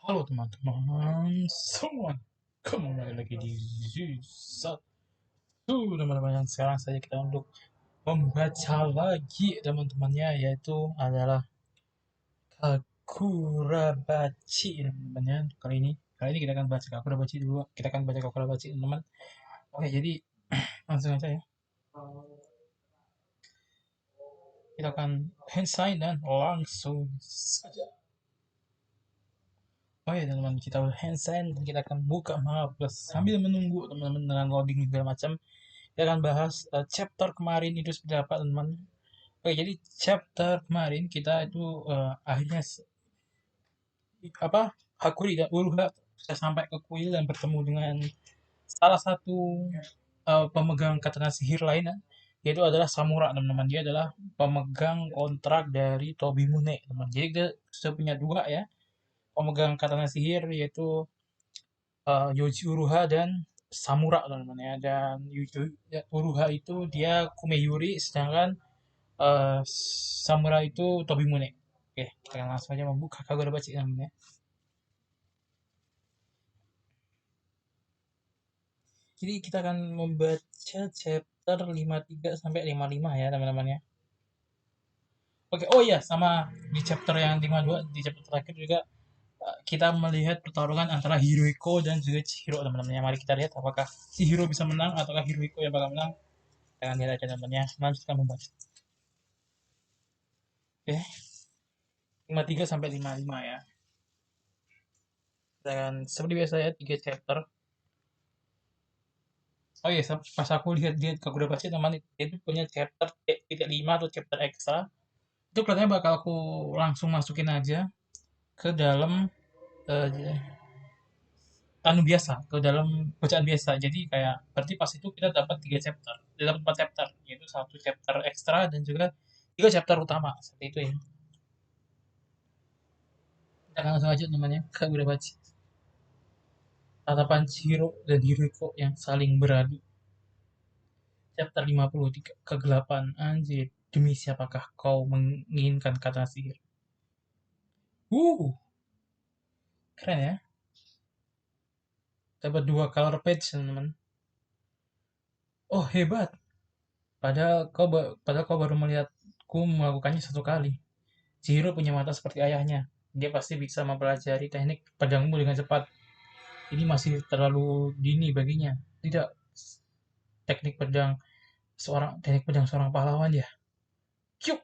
Halo teman-teman semua, kembali lagi di satu teman-teman. Yang sekarang saja kita untuk membaca lagi teman-temannya, yaitu adalah Kakurabachi teman-temannya. Kali ini kita akan baca Kakurabachi dulu. Kita akan baca Kakurabachi teman-teman. Oke, jadi langsung aja ya. Kita akan hand sign dan langsung saja. Oh ya teman-teman, kita udah hand sign dan kita akan buka map sambil menunggu teman-teman dengan loading segala macam. Kita akan bahas chapter kemarin itu seperti apa teman-teman. Oke, jadi chapter kemarin kita itu akhirnya apa, Hakuri dan Uruha bisa sampai ke kuil dan bertemu dengan salah satu pemegang katana sihir lainnya, yaitu adalah Samura teman-teman. Dia adalah pemegang kontrak dari Tobimune teman. Jadi dia sudah punya dua ya pemegang katana sihir, yaitu Yoji Uruha dan Samura teman-teman ya. Dan Uruha itu dia Kumeyuri, sedangkan Samurai itu Tobimune. Oke, kita langsung aja membuka Kagurabachi namanya. Jadi kita akan membaca chapter 53 sampai 55 ya teman-teman ya. Oke, oh iya, sama di chapter yang 52, di chapter terakhir juga kita melihat pertarungan antara Hirohiko dan juga Chihiro teman-teman ya. Mari kita lihat apakah Chihiro bisa menang ataukah Hirohiko yang bakal menang. Kita akan lihat aja teman-teman ya. Lanjutkan membaca. Oke, 53 sampai 55 ya. Dan seperti biasa ya, 3 chapter. Oh iya, pas aku lihat Kagurabachi teman itu punya chapter titik 5 atau chapter ekstra. Itu kelihatannya bakal aku langsung masukin aja ke dalam eh, anu biasa, ke dalam bacaan biasa. Jadi kayak berarti pas itu kita dapat 3 chapter, dapat 4 chapter, yaitu satu chapter ekstra dan juga 3 chapter utama. Seperti itu ya. Kita langsung aja namanya Kagurabachi. Tatapan Chihiro dan Hirohiko yang saling beradu. Chapter 53, kegelapan. Anjir, demi siapakah kau menginginkan kata sihir? Uh, keren ya. Dapat 2 color page, teman-teman. Oh, hebat. Padahal kau baru melihatku melakukannya satu kali. Chihiro punya mata seperti ayahnya. Dia pasti bisa mempelajari teknik pedangmu dengan cepat. Ini masih terlalu dini baginya. Tidak, teknik pedang seorang pahlawan ya. Kyuk,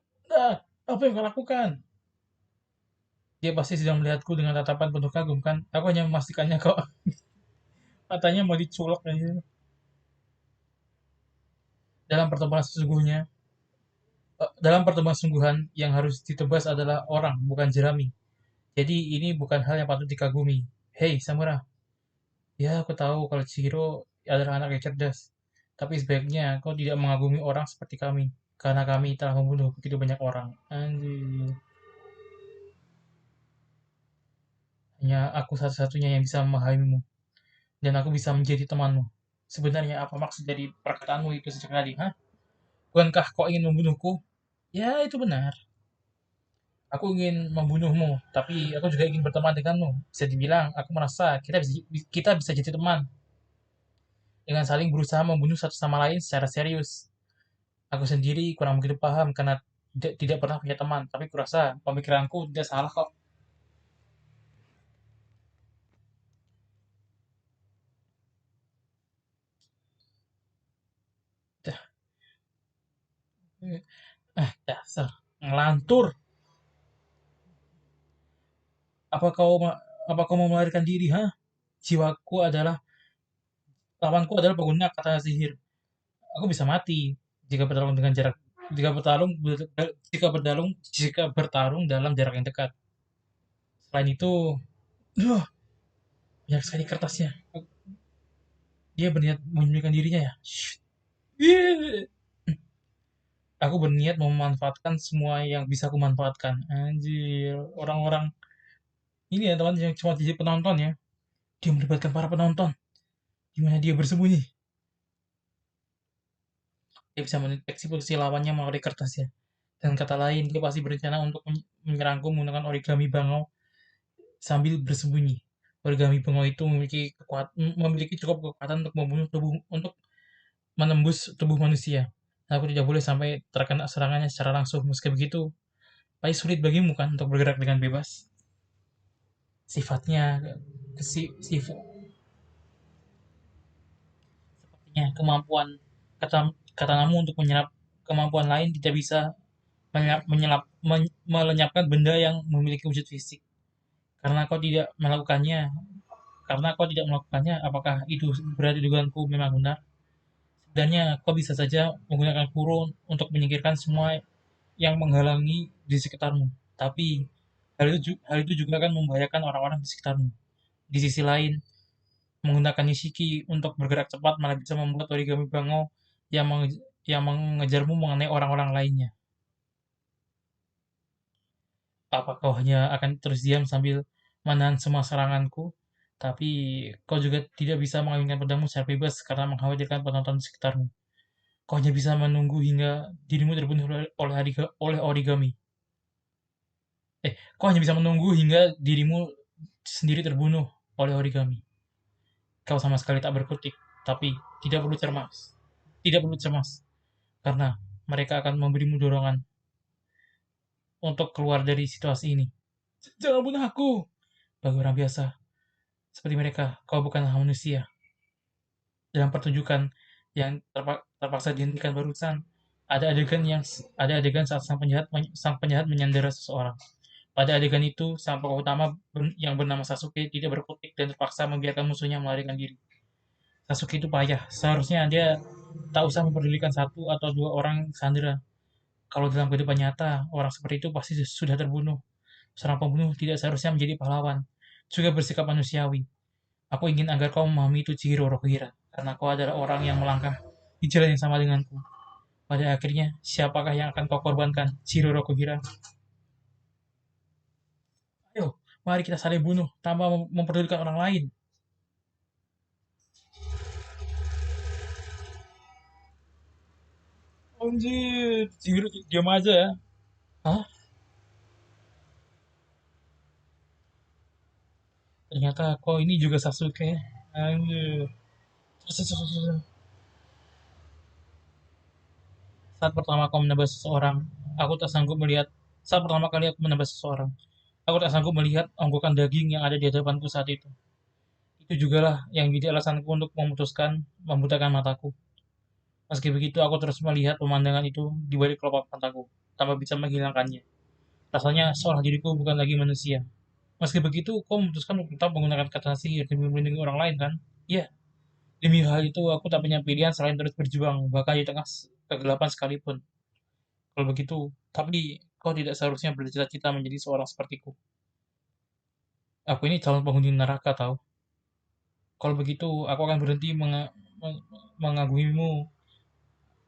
apa yang kau lakukan? Dia pasti sedang melihatku dengan tatapan penuh kagum kan? Aku hanya memastikannya kok. Matanya mau diculak aja. Dalam pertemuan sesungguhnya, dalam pertemuan sungguhan yang harus ditebas adalah orang, bukan jerami. Jadi ini bukan hal yang patut dikagumi. Hei, Samura. Ya, aku tahu kalau Chihiro adalah anak yang cerdas. Tapi sebaiknya kau tidak mengagumi orang seperti kami. Karena kami telah membunuh begitu banyak orang. Anjir. Hanya aku satu-satunya yang bisa memahamimu. Dan aku bisa menjadi temanmu. Sebenarnya apa maksud dari perkataanmu itu sejak tadi? Hah? Bukankah kau ingin membunuhku? Ya, itu benar. Aku ingin membunuhmu, tapi aku juga ingin berteman denganmu. Bisa dibilang, aku merasa kita bisa jadi teman dengan saling berusaha membunuh satu sama lain secara serius. Aku sendiri kurang begitu paham karena tidak pernah punya teman, tapi kurasa pemikiranku tidak salah kok. Dah, dasar ngelantur. Apa kau apa kau mau melarikan diri, ha? Jiwaku adalah lawanku adalah pengguna kata sihir. Aku bisa mati jika bertarung dengan jarak jika bertarung jika bertarung dalam jarak yang dekat. Selain itu, duh, banyak sekali kertasnya. Dia berniat menyembunyikan dirinya ya. Aku berniat memanfaatkan semua yang bisa aku manfaatkan. Anjir, orang-orang ini ya teman yang cuma jadi penonton ya. Dia melibatkan para penonton. Di mana dia bersembunyi. Dia bisa mendeteksi posisi lawannya melalui kertasnya. Dan kata lain, dia pasti berencana untuk menyerangku menggunakan origami bangau sambil bersembunyi. Origami Bengo itu memiliki cukup kekuatan untuk membunuh tubuh untuk menembus tubuh manusia. Aku tidak boleh sampai terkena serangannya secara langsung. Meski begitu, pasti sulit bagimu kan untuk bergerak dengan bebas. Sifatnya, sifat, sepertinya kemampuan katanamu untuk menyerap kemampuan lain tidak bisa melenyapkan benda yang memiliki wujud fisik. Karena kau tidak melakukannya, apakah itu berarti dugaanku memang benar? Sebenarnya kau bisa saja menggunakan kuro untuk menyingkirkan semua yang menghalangi di sekitarmu. Tapi hal itu juga akan membahayakan orang-orang di sekitarmu. Di sisi lain, menggunakan Nishiki untuk bergerak cepat malah bisa membuat origami Bango yang mengejarmu mengenai orang-orang lainnya. Apa kau hanya akan terus diam sambil menahan semua seranganku? Tapi kau juga tidak bisa mengalihkan pedangmu secara bebas karena mengkhawatirkan penonton di sekitarmu. Kau hanya bisa menunggu hingga dirimu terbunuh oleh origami. Kau hanya bisa menunggu hingga dirimu sendiri terbunuh oleh origami. Kau sama sekali tak berkutik, tapi tidak perlu cemas. Tidak perlu cemas, karena mereka akan memberimu dorongan untuk keluar dari situasi ini. Jangan bunuh aku! Bagi orang biasa, seperti mereka, kau bukanlah manusia. Dalam pertunjukan yang terpaksa dihentikan barusan, ada adegan saat sang penjahat menyandera seseorang. Pada adegan itu, sang tokoh utama yang bernama Sasuke tidak berkutik dan terpaksa membiarkan musuhnya melarikan diri. Sasuke itu payah. Seharusnya dia tak usah memperdulikan satu atau dua orang sandera. Kalau dalam kehidupan nyata, orang seperti itu pasti sudah terbunuh. Seorang pembunuh tidak seharusnya menjadi pahlawan, juga bersikap manusiawi. Aku ingin agar kau memahami itu Chihiro Rokuhira, karena kau adalah orang yang melangkah di jalan yang sama denganku. Pada akhirnya, siapakah yang akan kau korbankan, Chihiro Rokuhira? Ayo, mari kita saling bunuh tanpa memperdulikan orang lain. Anjir, Chihiro diam aja ya. Hah? Ternyata kau ini juga Sasuke. Anjir. Saat pertama kau menebas seseorang, aku tak sanggup melihat. Saat pertama kali aku menebas seseorang, aku tak sanggup melihat onggokan daging yang ada di hadapanku saat itu. Itu jugalah yang jadi alasanku untuk memutuskan membutakan mataku. Meski begitu, aku terus melihat pemandangan itu di balik kelopak mataku, tanpa bisa menghilangkannya. Rasanya seolah diriku bukan lagi manusia. Meski begitu, kau memutuskan untuk tetap menggunakan kata sihir demi melindungi orang lain, kan? Iya, demi hal itu aku tak punya pilihan selain terus berjuang, bahkan di tengah kegelapan sekalipun. Kalau begitu, tapi kau tidak seharusnya bercita-cita menjadi seorang sepertiku. Aku ini calon penghuni neraka, tahu. Kalau begitu, aku akan berhenti mengagumimu.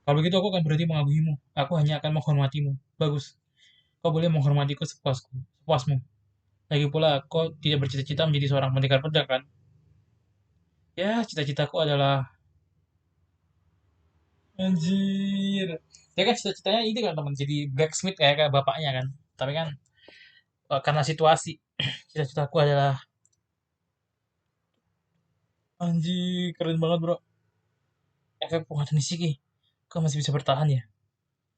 Kalau begitu, aku akan berhenti mengagumimu. Aku hanya akan menghormatimu. Bagus. Kau boleh menghormatiku sepuasmu. Lagi pula, kau tidak bercita-cita menjadi seorang pendekar pedang, kan? Ya, cita-citaku adalah anjir. Ya kan cita-citanya ini kan teman jadi blacksmith kayak bapaknya kan. Tapi kan karena situasi cita-citaku adalah anjir keren banget bro. Efek penguatan Nishiki. Kau masih bisa bertahan ya?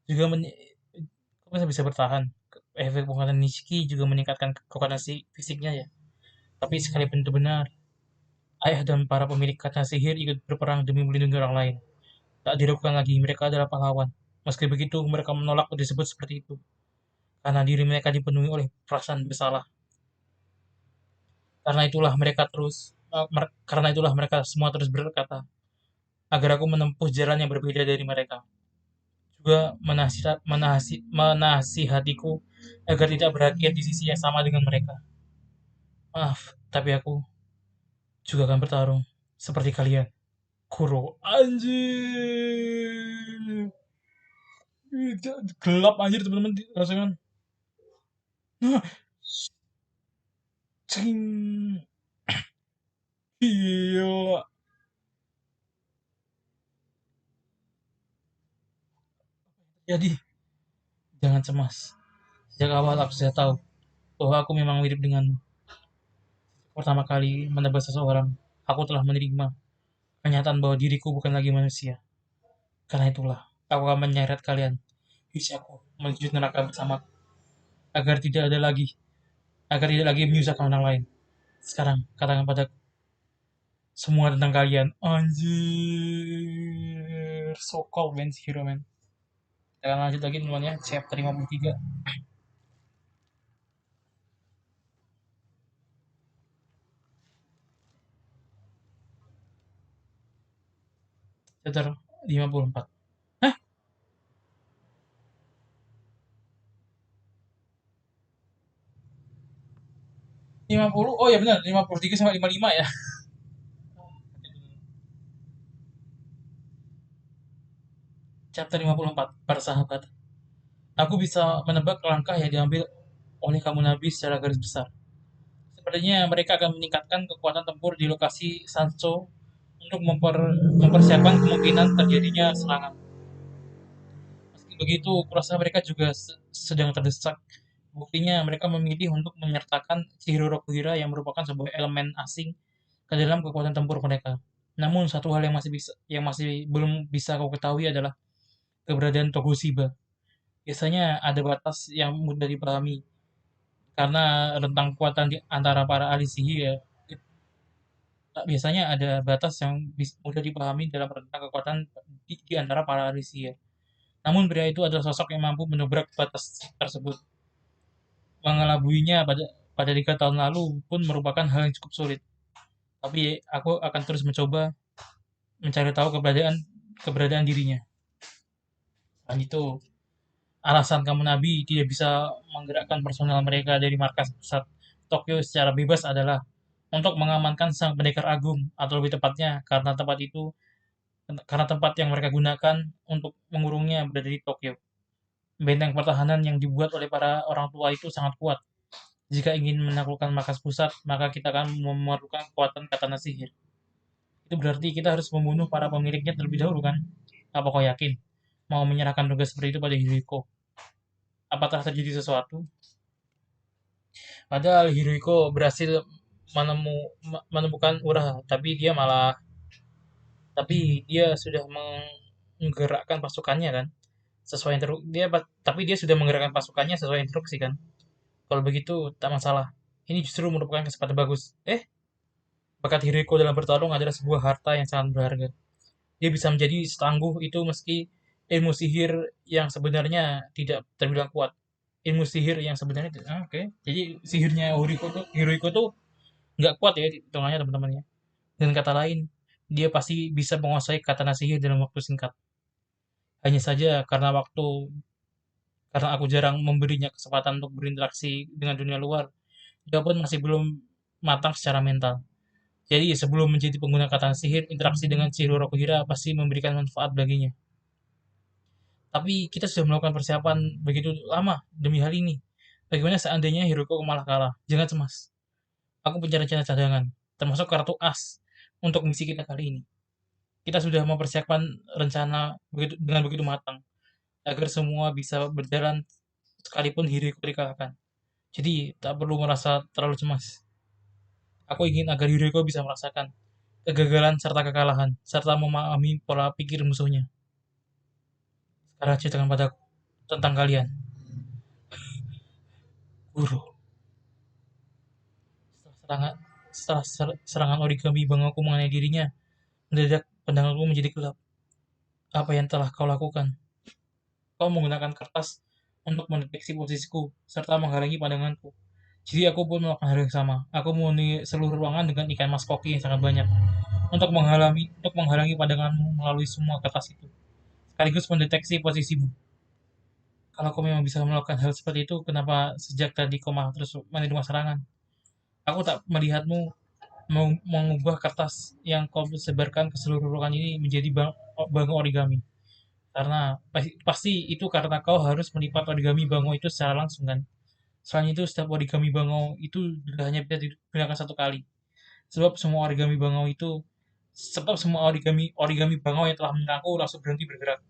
Juga kau masih bisa bertahan. Efek penguatan Nishiki juga meningkatkan kekuatan fisiknya ya. Tapi sekalipun itu benar, ayah dan para pemilik kata sihir ikut berperang demi melindungi orang lain. Tak diragukan lagi mereka adalah pahlawan. Meski begitu, mereka menolak disebut seperti itu. Karena diri mereka dipenuhi oleh perasaan bersalah. Karena itulah mereka semua terus berkata, agar aku menempuh jalan yang berbeda dari mereka. Juga menasihatiku agar tidak berakhir di sisi yang sama dengan mereka. Maaf, tapi aku juga akan bertarung seperti kalian. Kuro, anjir. Gelap anjir teman-teman rasakan. Nah, cing. Gila. Jadi, jangan cemas. Sejak awal aku sudah tahu bahwa aku memang mirip denganmu. pertama kali menebak seseorang, aku telah menerima kenyataan bahwa diriku bukan lagi manusia. Karena itulah, aku akan menyeret kalian, aku menuju neraka bersama, agar tidak ada lagi, agar tidak lagi menyusahkan orang lain. Sekarang, katakan pada semua tentang kalian. Anjir, so cold man, si hero man. Kita akan lanjut lagi teman-teman ya, chapter 53. Chapter 54. Hah? 50? Oh ya benar, 53 sampai 55 ya. Chapter 54, para sahabat. Aku bisa menebak langkah yang diambil oleh kamu Nabi secara garis besar. Sepertinya mereka akan meningkatkan kekuatan tempur di lokasi Sancho untuk mempersiapkan kemungkinan terjadinya serangan. Meski begitu, kurasa mereka juga sedang terdesak. Buktinya, mereka memilih untuk menyertakan Chihiro Rokuhira yang merupakan sebuah elemen asing ke dalam kekuatan tempur mereka. Namun, satu hal yang masih belum bisa kau ketahui adalah keberadaan Togushiba. Biasanya ada batas yang mudah dipahami karena rentang kekuatan di antara para ahli sihir ya, biasanya ada batas yang mudah dipahami dalam rentang kekuatan di antara para ahli sihir. Namun pria itu adalah sosok yang mampu menobrak batas tersebut. Mengelabuinya pada 3 tahun lalu pun merupakan hal yang cukup sulit. Tapi aku akan terus mencoba mencari tahu keberadaan dirinya. Dan itu alasan kamu Nabi tidak bisa menggerakkan personal mereka dari markas pusat Tokyo secara bebas adalah untuk mengamankan sang pendekar agung, atau lebih tepatnya karena tempat yang mereka gunakan untuk mengurungnya berada di Tokyo. Benteng pertahanan yang dibuat oleh para orang tua itu sangat kuat. Jika ingin menaklukkan markas pusat, maka kita akan memerlukan kekuatan katana sihir. Itu berarti kita harus membunuh para pemiliknya terlebih dahulu kan? Apa kau yakin? Mau menyerahkan tugas seperti itu pada Hirohiko? Apakah terjadi sesuatu? Padahal Hirohiko berhasil menemukan Uraha, tapi dia sudah menggerakkan pasukannya kan? Tapi dia sudah menggerakkan pasukannya sesuai instruksi kan? Kalau begitu tak masalah. Ini justru merupakan kesempatan bagus. Bakat Hirohiko dalam bertarung adalah sebuah harta yang sangat berharga. Dia bisa menjadi setangguh itu meski ilmu sihir yang sebenarnya tidak terbilang kuat. Ilmu sihir yang sebenarnya oke. Jadi sihirnya Hirohiko tuh nggak kuat ya hitungannya teman-teman ya. Dan kata lain, dia pasti bisa menguasai katana sihir dalam waktu singkat. Hanya saja karena aku jarang memberinya kesempatan untuk berinteraksi dengan dunia luar, dia pun masih belum matang secara mental. Jadi sebelum menjadi pengguna katana sihir, interaksi dengan Chihiro Rokuhira pasti memberikan manfaat baginya. Tapi kita sudah melakukan persiapan begitu lama demi hal ini. Bagaimana seandainya Hiroko malah kalah? Jangan cemas. Aku punya rencana cadangan, termasuk kartu as untuk misi kita kali ini. Kita sudah mempersiapkan rencana dengan begitu matang agar semua bisa berjalan sekalipun Hiroko dikalahkan. Jadi tak perlu merasa terlalu cemas. Aku ingin agar Hiroko bisa merasakan kegagalan serta kekalahan, serta memahami pola pikir musuhnya. Sekarang ceritakan padaku tentang kalian. Guru, setelah serangan origami bangaku mengenai dirinya, mendadak pandanganku menjadi gelap. Apa yang telah kau lakukan? Kau menggunakan kertas untuk mendeteksi posisiku, serta menghalangi pandanganku. Jadi aku pun melakukan hal yang sama. Aku memenuhi seluruh ruangan dengan ikan mas koki yang sangat banyak untuk menghalangi pandanganmu melalui semua kertas itu, sekaligus mendeteksi posisimu. Kalau kau memang bisa melakukan hal seperti itu, kenapa sejak tadi kau malah terus menerima serangan? Aku tak melihatmu mengubah kertas yang kau sebarkan ke seluruh ruangan ini menjadi bango origami. Karena pasti itu karena kau harus melipat origami bango itu secara langsung kan. Selain itu, setiap origami bango itu juga hanya bisa digunakan satu kali. Sebab semua origami bango itu sebab semua origami origami bango yang telah menyerangku langsung berhenti bergerak.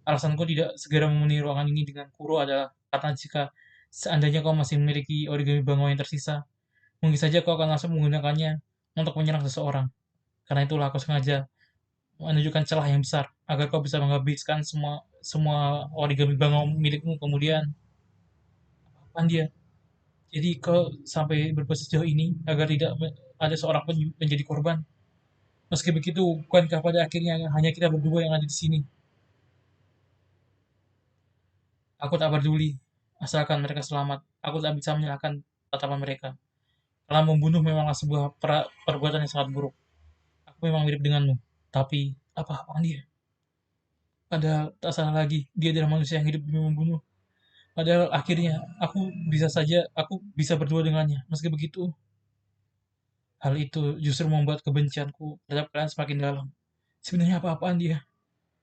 Alasanku tidak segera memenuhi ruangan ini dengan kuro adalah karena jika seandainya kau masih memiliki origami bango yang tersisa, Mungkin saja kau akan langsung menggunakannya untuk menyerang seseorang. Karena itulah aku sengaja menunjukkan celah yang besar agar kau bisa menghabiskan semua semua origami bangau milikmu kemudian apaan dia. Jadi kau sampai berbuat sejauh ini agar tidak ada seorang pun menjadi korban. Meski begitu, bukankah pada akhirnya hanya kita berdua yang ada di sini? Aku tak peduli, asalkan mereka selamat. Aku tak bisa menyalahkan tatapan mereka. Karena membunuh memanglah sebuah perbuatan yang sangat buruk. Aku memang mirip denganmu. Tapi, apa-apaan dia? Padahal tak salah lagi, dia adalah manusia yang hidup demi membunuh. Padahal akhirnya, aku bisa berdua dengannya. Meski begitu, hal itu justru membuat kebencianku terhadap kalian semakin dalam. Sebenarnya apa-apaan dia?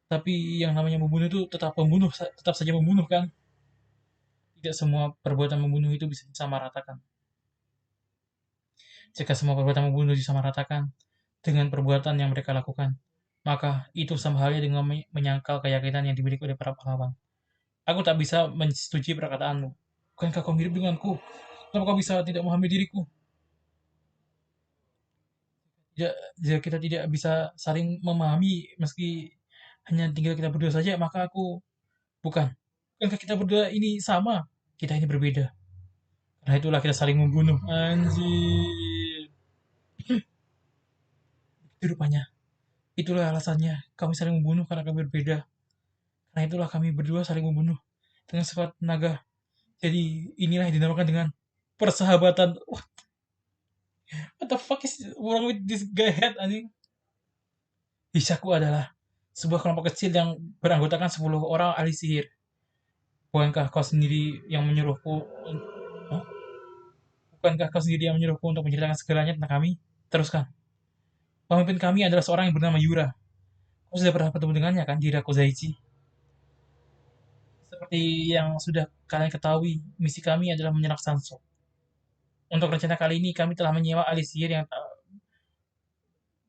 Tapi yang namanya membunuh itu tetap membunuh, tetap saja membunuh kan? Tidak semua perbuatan membunuh itu bisa disamaratakan. Jika semua perbuatan membunuh disamaratakan dengan perbuatan yang mereka lakukan, maka itu sama halnya dengan menyangkal keyakinan yang dimiliki oleh para pahlawan. Aku tak bisa menyetujui perkataanmu. Bukankah kau mirip denganku? Kenapa kau bisa tidak memahami diriku? Jika kita tidak bisa saling memahami meski hanya tinggal kita berdua saja, maka aku bukan. Bukankah kita berdua ini sama? Kita ini berbeda. Karena itulah kita saling membunuh. Anjir. Itu rupanya. Itulah alasannya. Kami saling membunuh karena kami berbeda. Karena itulah kami berdua saling membunuh dengan sekuat tenaga. Jadi inilah yang dinamakan dengan persahabatan. What the fuck is wrong with this guy head anjing? Ishaku adalah sebuah kelompok kecil yang beranggotakan 10 orang ahli sihir. Bukankah kau sendiri yang menyuruhku? Hah? Bukankah kau sendiri yang menyuruhku untuk menceritakan segalanya tentang kami? Teruskan. Pemimpin kami adalah seorang yang bernama Yura. Kau sudah pernah bertemu dengannya kan di Rakozaichi? Seperti yang sudah kalian ketahui, misi kami adalah menyerang Sanso. Untuk rencana kali ini, kami telah menyewa ahli sihir yang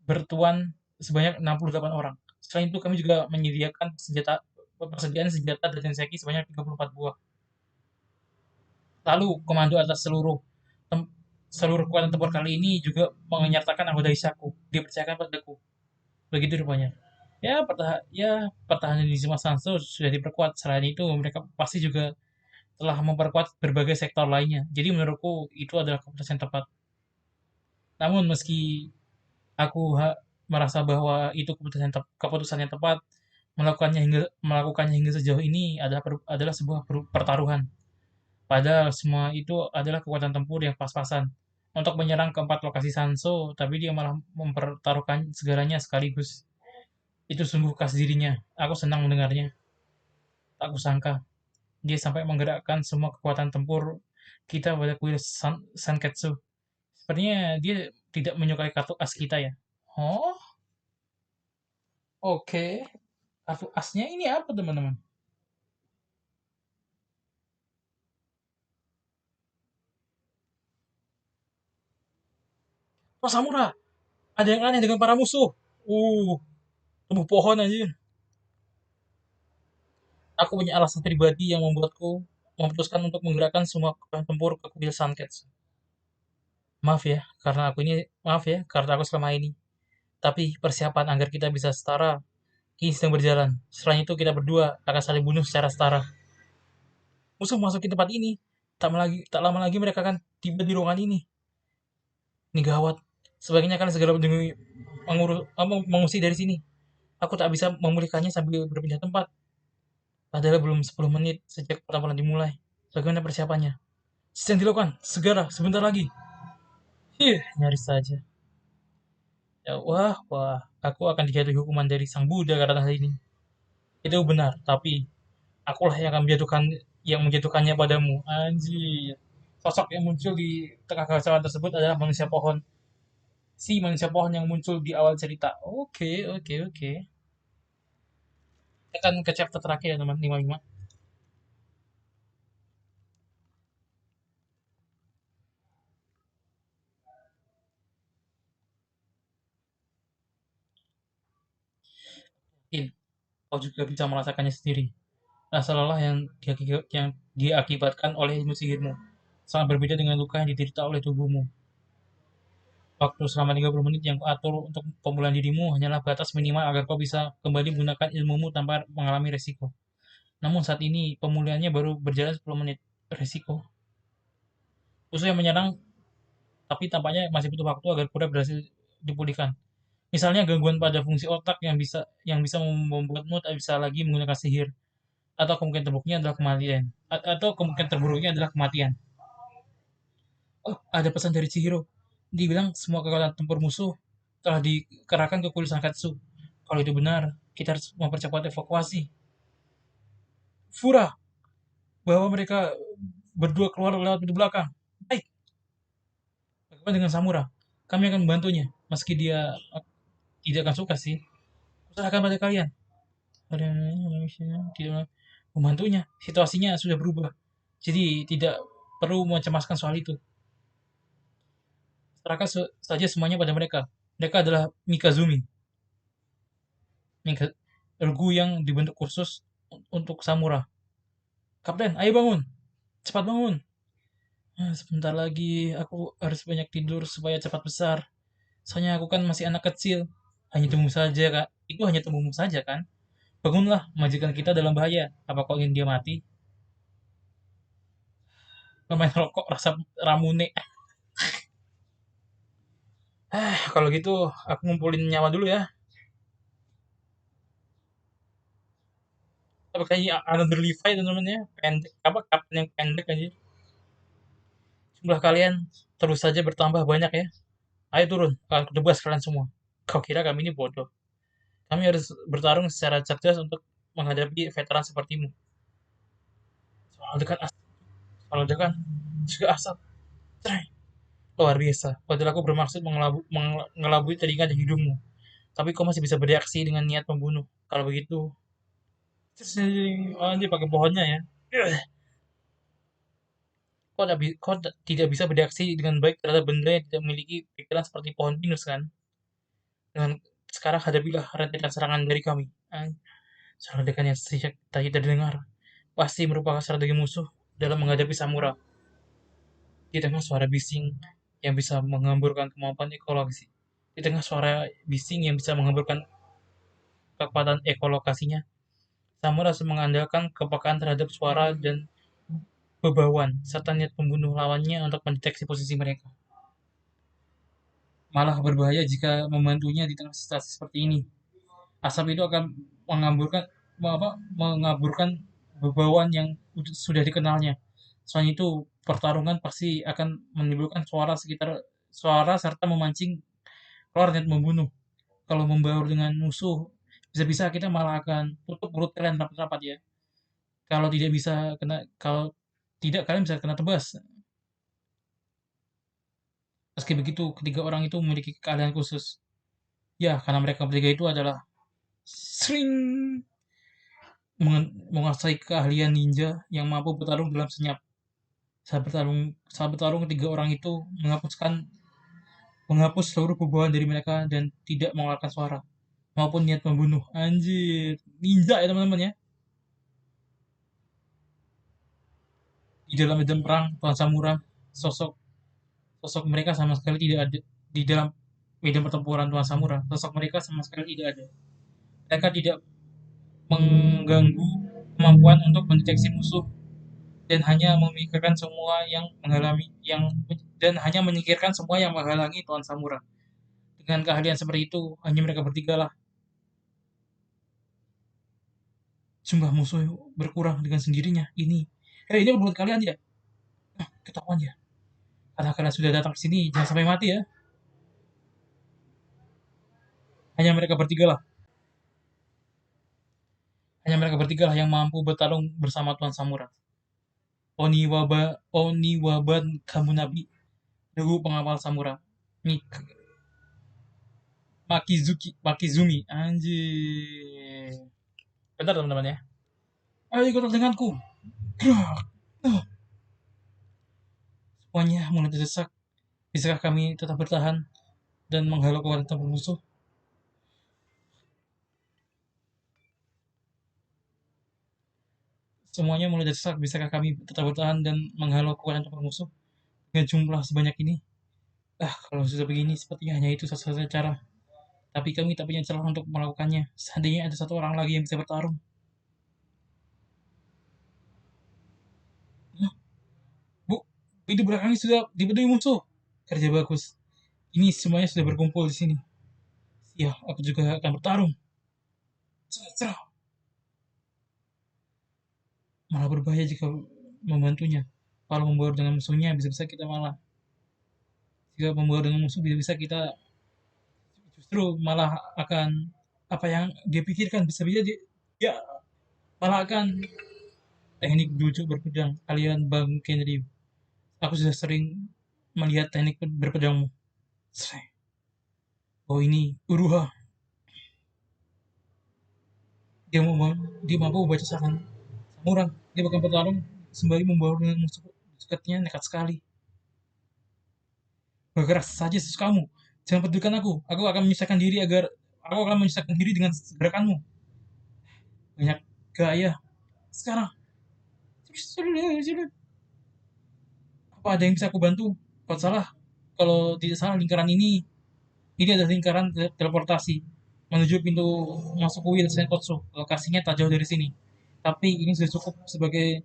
bertuan sebanyak 68 orang. Selain itu, kami juga menyediakan persediaan senjata dan tenseki sebanyak 34 buah. Lalu, komando atas seluruh kekuatan tempur kali ini juga menyertakan anggota Isaku. Dipercayakan padaku. Begitu rupanya. Pertahanan di Zuma Sanso sudah diperkuat. Selain itu, mereka pasti juga telah memperkuat berbagai sektor lainnya. Jadi menurutku itu adalah keputusan yang tepat. Namun meski aku merasa bahwa itu keputusan yang tepat, melakukannya hingga sejauh ini adalah sebuah pertaruhan. Padahal semua itu adalah kekuatan tempur yang pas-pasan untuk menyerang keempat lokasi Sanso, tapi dia malah mempertaruhkan segalanya sekaligus. Itu sungguh khas dirinya. Aku senang mendengarnya. Tak kusangka dia sampai menggerakkan semua kekuatan tempur kita pada kuil Sanketsu. Sepertinya dia tidak menyukai kartu as kita ya. Oh, oke. Kartu asnya ini apa teman-teman? Oh, Samura. Ada yang aneh dengan para musuh. Tumbuh pohon aja. Aku punya alasan pribadi yang membuatku memutuskan untuk menggerakkan semua kekuatan tempur ke kuil Sanketsu. Maaf ya, karena aku selama ini. Tapi persiapan agar kita bisa setara kini sedang berjalan. Selain itu kita berdua akan saling bunuh secara setara. Musuh masuk ke tempat ini. Tak lama lagi mereka akan tiba di ruangan ini. Ini gawat. Sebaiknya kalian segera mengusir dari sini. Aku tak bisa memulihkannya sambil berpindah tempat. Padahal belum 10 menit sejak pertempuran dimulai. Bagaimana persiapannya? Sedang dilakukan. Segera, sebentar lagi. Nyaris saja. Ya, wah. Aku akan dijatuhi hukuman dari Sang Buddha karena hal ini. Itu benar, tapi akulah yang menjatuhkannya padamu. Anjir. Sosok yang muncul di tengah kekacauan tersebut adalah manusia pohon. Si manusia pohon yang muncul di awal cerita. Oke. Tekan ke chapter terakhir ya teman 55. Yakin kau juga bisa merasakannya sendiri. Rasa lelah yang diakibatkan oleh ilmu sihirmu sangat berbeda dengan luka yang diderita oleh tubuhmu. Waktu selama 30 menit yang kuatur untuk pemulihan dirimu hanyalah batas minimal agar kau bisa kembali menggunakan ilmumu tanpa mengalami resiko. Namun saat ini pemulihannya baru berjalan 10 menit. Resiko. Musuh yang menyerang tapi tampaknya masih butuh waktu agar kuda berhasil dipulihkan. Misalnya gangguan pada fungsi otak yang bisa membuatmu tak bisa lagi menggunakan sihir, atau kemungkinan terburuknya adalah kematian. Atau kemungkinan terburuknya adalah kematian. Oh, ada pesan dari Chihiro. Dibilang semua kekuatan tempur musuh telah dikerahkan ke kuil Sankatsu. Kalau itu benar, kita harus mempercepat evakuasi. Fura, bahwa mereka berdua keluar lewat pintu belakang. Baik, bagaimana dengan Samura? Kami akan membantunya, meski dia tidak akan suka sih. Serahkan pada kalian. Ada tidak membantunya. Situasinya sudah berubah. Jadi tidak perlu mencemaskan soal itu. Serahkan saja semuanya pada mereka. Mereka adalah Mikazumi, regu yang dibentuk khusus untuk Samura. Kapten, ayo bangun. Cepat bangun. Sebentar lagi aku harus banyak tidur supaya cepat besar. Soalnya aku kan masih anak kecil. Hanya tubuhmu saja, Kak. Itu hanya tubuhmu saja, kan? Bangunlah, majikan kita dalam bahaya. Apa kau ingin dia mati? Pemain rokok rasa ramune. Kalau gitu aku ngumpulin nyawa dulu ya. Tapi kayaknya Another Levi itu namanya. Pendek. Apa? Kapten yang pendek aja. Jumlah kalian terus saja bertambah banyak ya. Ayo turun, akan kutebas kalian semua. Kau kira kami ini bodoh? Kami harus bertarung secara cerdas untuk menghadapi veteran sepertimu. Soal dekat asap, soal dekat juga asap. Cerai. Luar biasa. Padahal aku bermaksud mengelabui telinga dan hidungmu. Tapi kau masih bisa bereaksi dengan niat membunuh. Kalau begitu, oh, ini pakai pohonnya ya. Kau tidak bisa bereaksi dengan baik terhadap benda yang tidak memiliki pikiran seperti pohon pinus kan? Dengan sekarang hadapilah rentetan serangan dari kami. Serangan yang sejak tadi terdengar pasti merupakan strategi musuh dalam menghadapi Samura. Di tengah suara bising yang bisa menghamburkan kemampuan ekologisi. Di tengah suara bising yang bisa menghamburkan kekuatan ekolokasinya, Samura harus mengandalkan kepekaan terhadap suara dan bebauan, serta niat pembunuh lawannya untuk mendeteksi posisi mereka. Malah berbahaya jika membantunya di tengah situasi seperti ini. Asap itu akan mengaburkan bebauan yang sudah dikenalnya. Selain itu, pertarungan pasti akan menimbulkan suara serta memancing keluar niat membunuh. Kalau membaur dengan musuh, bisa-bisa kita malah akan tutup mulut kalian rapat-rapat ya. Kalau tidak kalian bisa kena tebas. Meski begitu, ketiga orang itu memiliki keahlian khusus. Ya, karena mereka bertiga itu adalah sering menguasai keahlian ninja yang mampu bertarung dalam senyap. Saat bertarung ketiga orang itu menghapus seluruh bebauan dari mereka dan tidak mengeluarkan suara maupun niat membunuh. Anjir, ninja ya teman-teman ya. Di dalam medan perang Tuan Samura, sosok sosok mereka sama sekali tidak ada di dalam medan pertempuran Tuan Samura. Sosok mereka sama sekali tidak ada. Mereka tidak mengganggu kemampuan untuk mendeteksi musuh dan hanya memikirkan semua yang menghalangi yang dan hanya menyingkirkan semua yang menghalangi Tuan Samura. Dengan keahlian seperti itu, hanya mereka bertiga lah jumlah musuh berkurang dengan sendirinya. Ini menurut kalian ya? Ketahuan ya. Karena kalian sudah datang ke sini, jangan sampai mati ya. Hanya mereka bertiga lah. Hanya mereka bertiga lah yang mampu bertarung bersama Tuan Samura. Oniwaban Kamunabi, regu pengawal Samura. Makizumi, anjir. Bentar teman-teman ya. Ayo ikut denganku. Semuanya mulai terdesak. Bisakah kami tetap bertahan dan menghalau kekuatan tempur musuh? Semuanya mulai terdesak. Bisakah kami tetap bertahan dan menghalau kekuatan tempur musuh dengan jumlah sebanyak ini? Kalau sudah begini, sepertinya hanya itu satu-satunya cara. Tapi kami tak punya celah untuk melakukannya. Seandainya ada satu orang lagi yang bisa bertarung. Hah? Bu, itu belakangnya sudah dipenuhi musuh. Kerja bagus. Ini semuanya sudah berkumpul di sini. Ya, aku juga akan bertarung. Cerah, cerah. Malah berbahaya jika membantunya. Kalau membaur dengan musuhnya, bisa-bisa kita malah. Jika membaur dengan musuh, bisa-bisa kita justru malah akan apa yang dia pikirkan. Bisa-bisa dia malah akan teknik jujuk berpedang aliran Bang Kenryu. Aku sudah sering melihat teknik berpedangmu. Oh ini Uruha. Dia mampu membaca serangan samurai. Dia bahkan bertarung sembari membawa dengan musuh dekatnya nekat sekali. Bergerak saja sesukamu. Jangan pedulikan aku. Aku akan menyusahkan diri agar aku akan menyusahkan diri dengan gerakanmu. Banyak gaya. Sekarang, apa ada yang bisa aku bantu? Kalau salah, kalau tidak salah lingkaran ini adalah lingkaran teleportasi menuju pintu masuk kuil Senkotsu. Lokasinya tak jauh dari sini. Tapi ini sudah cukup sebagai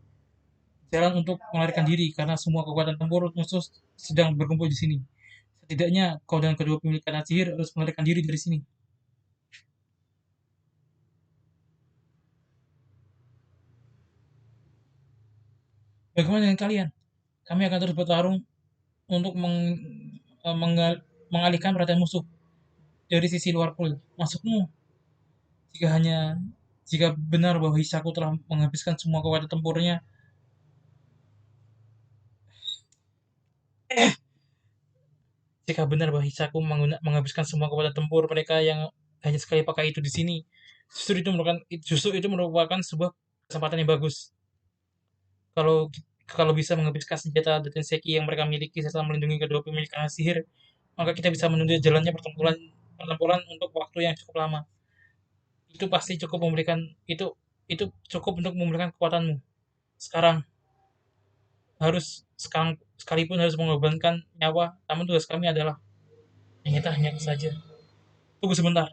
jalan untuk melarikan diri karena semua kekuatan tempur musuh sedang berkumpul di sini. Setidaknya kau dan kedua pemilik kanan sihir harus melarikan diri dari sini. Bagaimana dengan kalian? Kami akan terus bertarung untuk mengalihkan perhatian musuh dari sisi luar pool. Maksudmu, jika hanya jika benar bahwa Hisaku telah menghabiskan semua kekuatan tempurnya, jika benar bahwa Hisaku menghabiskan semua kekuatan tempur mereka yang hanya sekali pakai itu di sini, justru itu merupakan sebuah kesempatan yang bagus. Kalau kalau bisa menghabiskan senjata dan Tenseki yang mereka miliki serta melindungi kedua pemilik kanan sihir, maka kita bisa menunda jalannya pertempuran pertempuran untuk waktu yang cukup lama. Itu pasti cukup memberikan itu cukup untuk memberikan kekuatanmu. Sekarang sekarang sekalipun harus mengorbankan nyawa, namun tugas kami adalah hanya saja. Tunggu sebentar.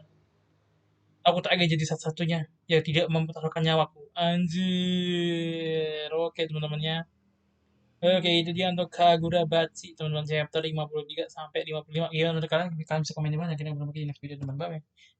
Aku tak ingin jadi satu-satunya yang tidak mempertaruhkan nyawaku. Anjir. Oke, teman-temannya. Oke, itu dia untuk Kagura Bachi, teman-teman chapter 53 sampai 55. Gimana menurut kalian? Kalian bisa komen di mana? Nanti kita berbagi di next video, teman-teman. Bye.